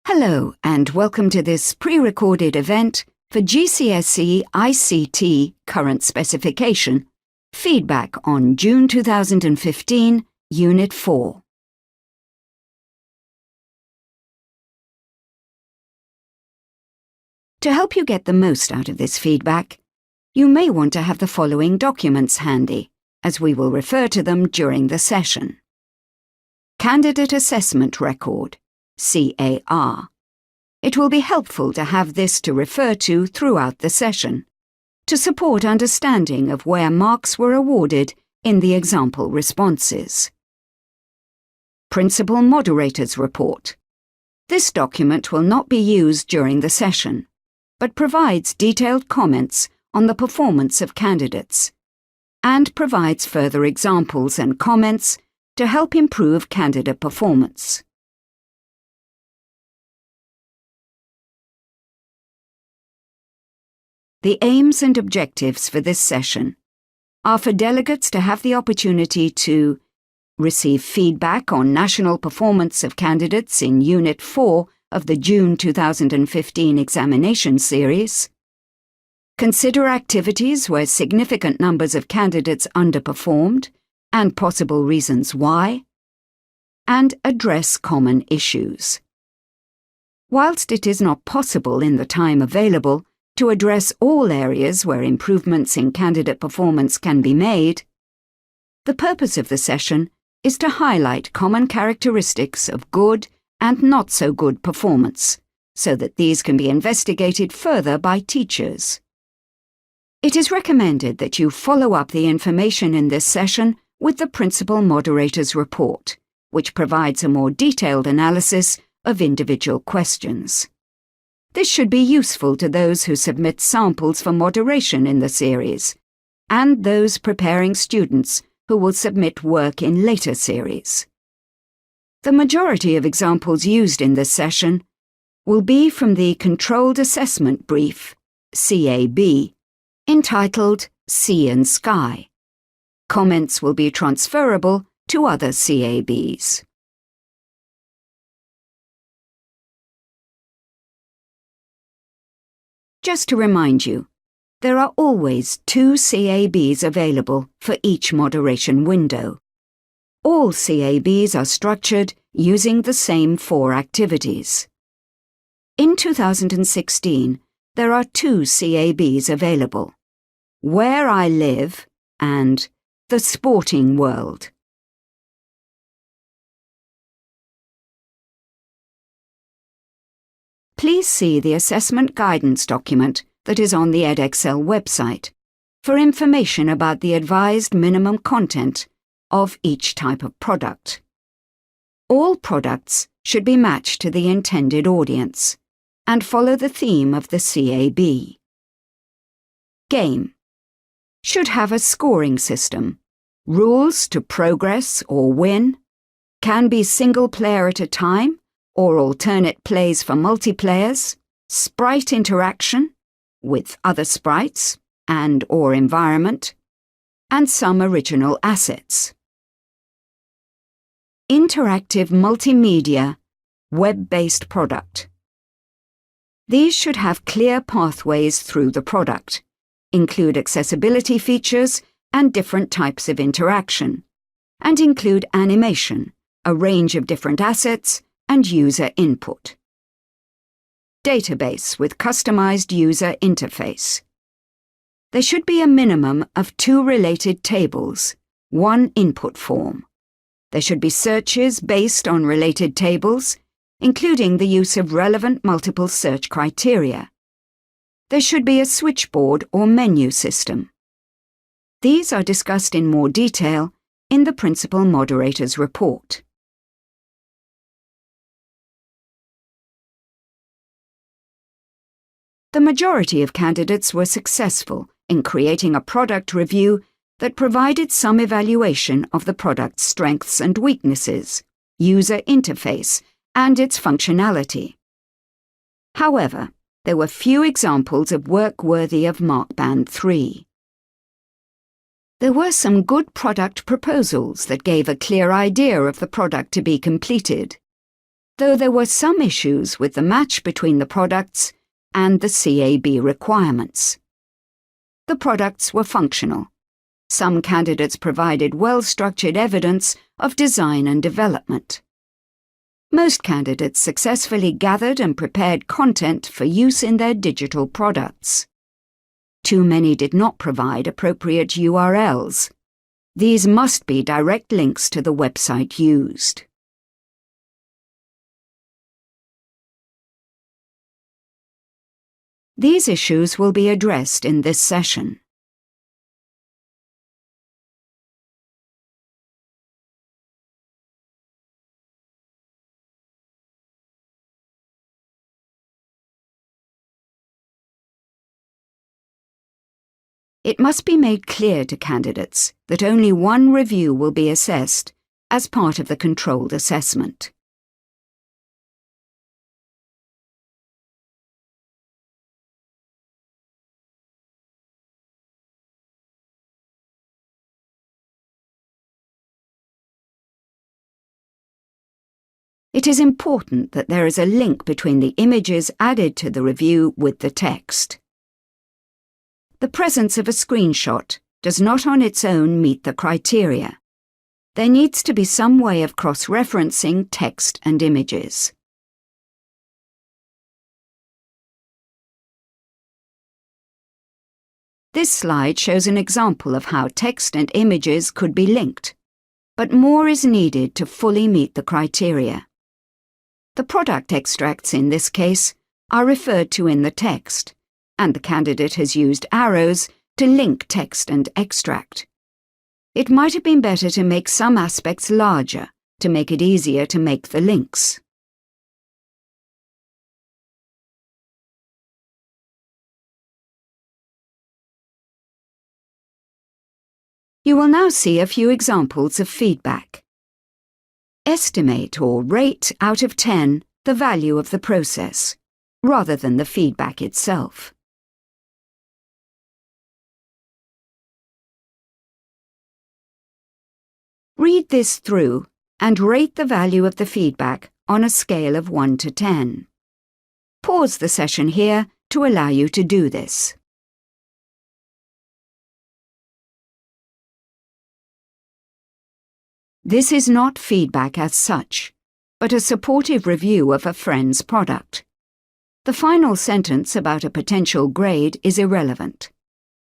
Hello and welcome to this pre-recorded event for GCSE ICT Current Specification, feedback on June 2015, Unit 4. To help you get the most out of this feedback, you may want to have the following documents handy, as we will refer to them during the session. Candidate Assessment Record, CAR. It will be helpful to have this to refer to throughout the session, to support understanding of where marks were awarded in the example responses. Principal Moderator's Report. This document will not be used during the session, but provides detailed comments on the performance of candidates, and provides further examples and comments to help improve candidate performance. The aims and objectives for this session are for delegates to have the opportunity to receive feedback on national performance of candidates in Unit 4 of the June 2015 examination series, consider activities where significant numbers of candidates underperformed and possible reasons why, and address common issues. Whilst it is not possible in the time available to address all areas where improvements in candidate performance can be made, the purpose of the session is to highlight common characteristics of good and not so good performance, so that these can be investigated further by teachers. It is recommended that you follow up the information in this session with the Principal Moderator's Report, which provides a more detailed analysis of individual questions. This should be useful to those who submit samples for moderation in the series, and those preparing students who will submit work in later series. The majority of examples used in this session will be from the Controlled Assessment Brief, CAB, entitled Sea and Sky. Comments will be transferable to other CABs. Just to remind you, there are always 2 CABs available for each moderation window. All CABs are structured using the same 4 activities. In 2016, there are 2 CABs available: Where I Live and The Sporting World. Please see the assessment guidance document that is on the Edexcel website for information about the advised minimum content of each type of product. All products should be matched to the intended audience and follow the theme of the CAB. Game should have a scoring system, rules to progress or win, can be single player at a time or alternate plays for multiplayers, sprite interaction with other sprites and/or environment, and some original assets. Interactive multimedia, web-based product. These should have clear pathways through the product, include accessibility features and different types of interaction, and include animation, a range of different assets, and user input. Database with customized user interface. There should be a minimum of 2 related tables, 1 input form. There should be searches based on related tables, including the use of relevant multiple search criteria. There should be a switchboard or menu system. These are discussed in more detail in the Principal Moderator's Report. The majority of candidates were successful in creating a product review that provided some evaluation of the product's strengths and weaknesses, user interface, and its functionality. However, there were few examples of work worthy of Mark Band 3. There were some good product proposals that gave a clear idea of the product to be completed. though there were some issues with the match between the products and the CAB requirements. The products were functional. Some candidates provided well-structured evidence of design and development. Most candidates successfully gathered and prepared content for use in their digital products. Too many did not provide appropriate URLs. These must be direct links to the website used. These issues will be addressed in this session. It must be made clear to candidates that only one review will be assessed as part of the controlled assessment. It is important that there is a link between the images added to the review with the text. The presence of a screenshot does not on its own meet the criteria. There needs to be some way of cross-referencing text and images. This slide shows an example of how text and images could be linked, but more is needed to fully meet the criteria. The product extracts in this case are referred to in the text, and the candidate has used arrows to link text and extract. It might have been better to make some aspects larger to make it easier to make the links. You will now see a few examples of feedback. Estimate or rate out of 10 the value of the process, rather than the feedback itself. Read this through and rate the value of the feedback on a scale of 1 to 10. Pause the session here to allow you to do this. This is not feedback as such, but a supportive review of a friend's product. The final sentence about a potential grade is irrelevant.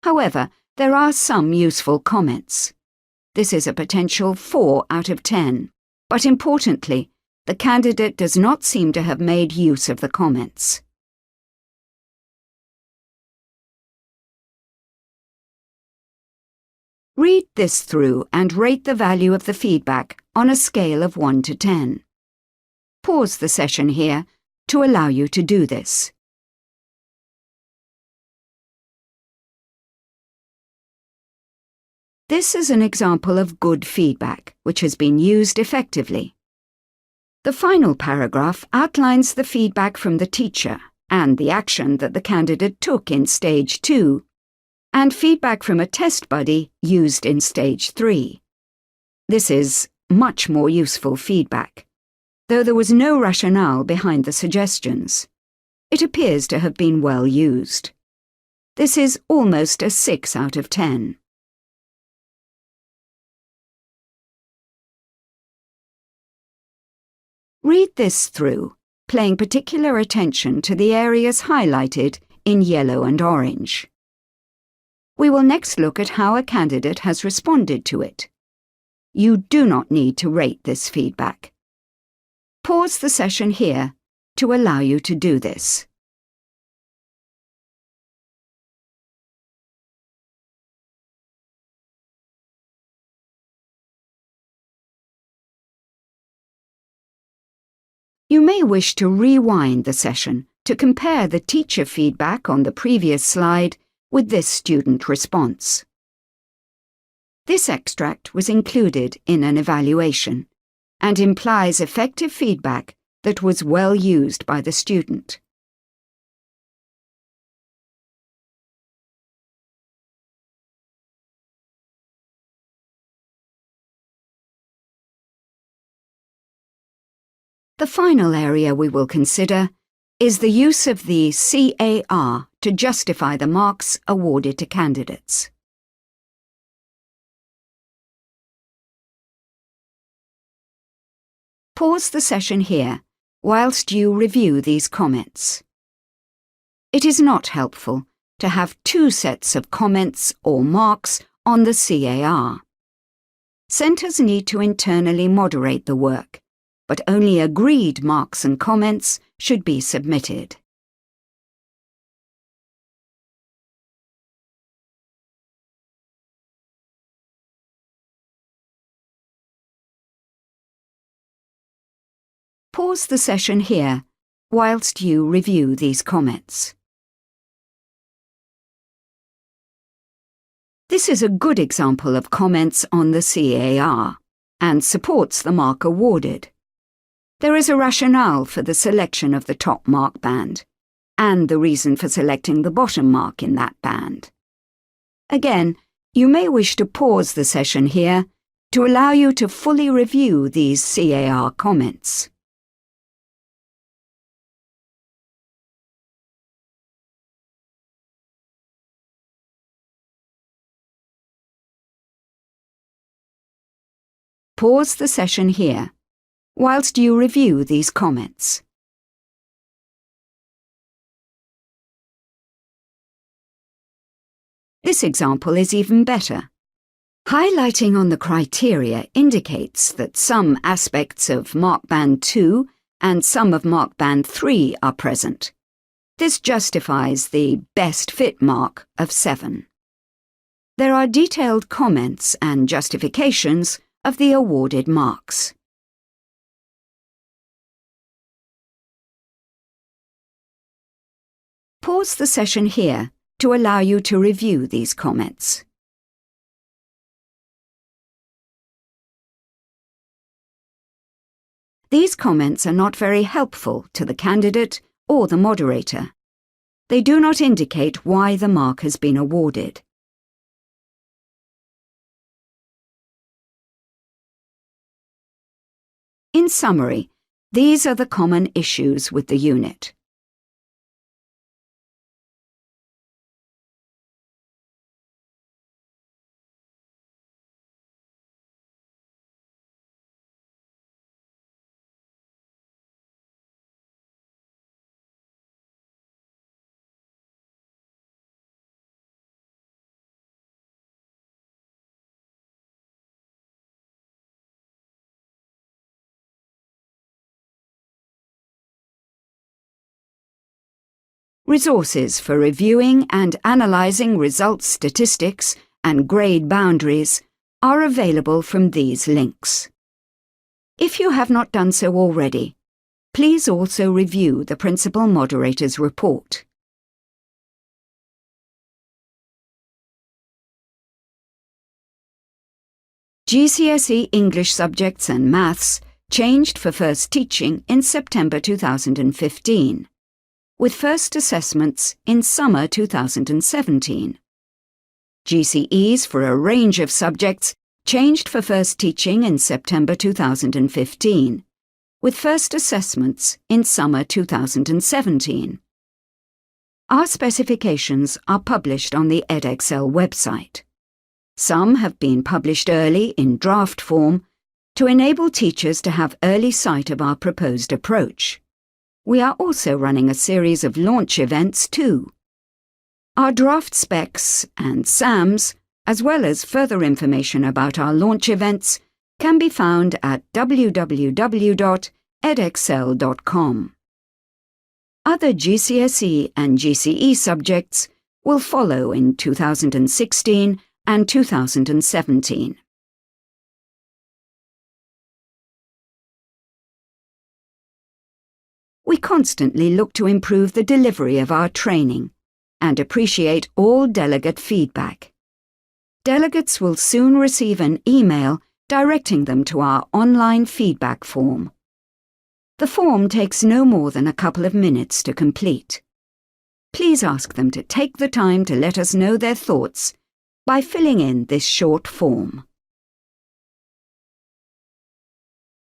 However, there are some useful comments. This is a potential 4 out of 10, but importantly, the candidate does not seem to have made use of the comments. Read this through and rate the value of the feedback on a scale of 1 to 10. Pause the session here to allow you to do this. This is an example of good feedback, which has been used effectively. The final paragraph outlines the feedback from the teacher and the action that the candidate took in Stage 2, and feedback from a test buddy used in Stage 3. This is much more useful feedback, though there was no rationale behind the suggestions. It appears to have been well used. This is almost a 6 out of 10. Read this through, paying particular attention to the areas highlighted in yellow and orange. We will next look at how a candidate has responded to it. You do not need to rate this feedback. Pause the session here to allow you to do this. You may wish to rewind the session to compare the teacher feedback on the previous slide with this student response. This extract was included in an evaluation and implies effective feedback that was well used by the student. The final area we will consider is the use of the CAR to justify the marks awarded to candidates. Pause the session here whilst you review these comments. It is not helpful to have two sets of comments or marks on the CAR. Centres need to internally moderate the work, but only agreed marks and comments should be submitted. Pause the session here whilst you review these comments. This is a good example of comments on the CAR and supports the mark awarded. There is a rationale for the selection of the top mark band and the reason for selecting the bottom mark in that band. Again, you may wish to pause the session here to allow you to fully review these CAR comments. Pause the session here whilst you review these comments. This example is even better. Highlighting on the criteria indicates that some aspects of Mark Band 2 and some of Mark Band 3 are present. This justifies the best fit mark of 7. There are detailed comments and justifications of the awarded marks. Pause the session here to allow you to review these comments. These comments are not very helpful to the candidate or the moderator. They do not indicate why the mark has been awarded. In summary, these are the common issues with the unit. Resources for reviewing and analysing results statistics and grade boundaries are available from these links. If you have not done so already, please also review the Principal Moderator's report. GCSE English subjects and Maths changed for first teaching in September 2015. With first assessments in summer 2017. GCEs for a range of subjects changed for first teaching in September 2015, with first assessments in summer 2017. Our specifications are published on the Edexcel website. Some have been published early in draft form to enable teachers to have early sight of our proposed approach. We are also running a series of launch events too. Our draft specs and SAMs, as well as further information about our launch events, can be found at www.edexcel.com. Other GCSE and GCE subjects will follow in 2016 and 2017. We constantly look to improve the delivery of our training and appreciate all delegate feedback. Delegates will soon receive an email directing them to our online feedback form. The form takes no more than a couple of minutes to complete. Please ask them to take the time to let us know their thoughts by filling in this short form.